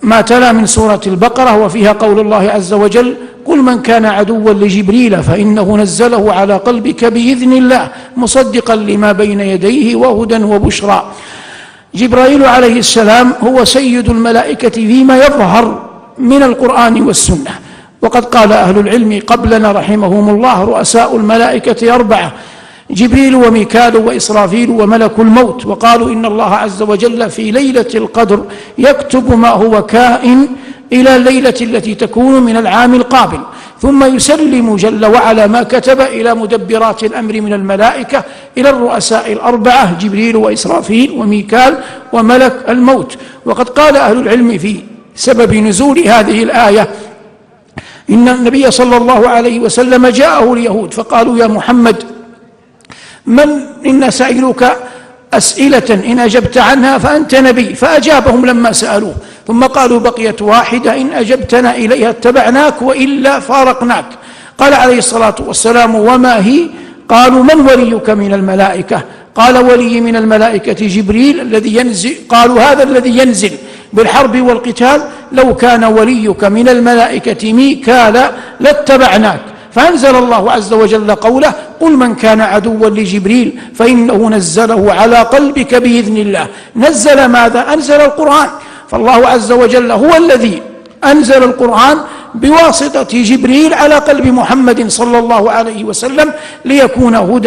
ما تلا من سورة البقرة وفيها قول الله عز وجل: قل من كان عدوا لجبريل فإنه نزله على قلبك بإذن الله مصدقا لما بين يديه وهدى وبشرى. جبرائيل عليه السلام هو سيد الملائكة فيما يظهر من القرآن والسنة، وقد قال أهل العلم قبلنا رحمهم الله: رؤساء الملائكة 4، جبريل وميكال وإسرافيل وملك الموت. وقالوا إن الله عز وجل في ليلة القدر يكتب ما هو كائن إلى الليلة التي تكون من العام القابل، ثم يسلم جل وعلا ما كتب إلى مدبرات الأمر من الملائكة إلى الرؤساء 4، جبريل وإسرافيل وميكال وملك الموت. وقد قال أهل العلم في سبب نزول هذه الآية إن النبي صلى الله عليه وسلم جاءه اليهود فقالوا: يا محمد، إن سائلك أسئلة إن أجبت عنها فأنت نبي، فأجابهم لما سألوه، ثم قالوا: بقيت واحدة إن أجبتنا إليها اتبعناك وإلا فارقناك. قال عليه الصلاة والسلام: وما هي؟ قالوا: من وليك من الملائكة؟ قال: ولي من الملائكة جبريل الذي ينزل. قالوا: هذا الذي ينزل بالحرب والقتال، لو كان وليك من الملائكة ميكال لاتبعناك. فأنزل الله عز وجل قوله: قل من كان عدوا لجبريل فإنه نزله على قلبك بإذن الله. نزل ماذا؟ أنزل القرآن. فالله عز وجل هو الذي أنزل القرآن بواسطة جبريل على قلب محمد صلى الله عليه وسلم ليكون هدى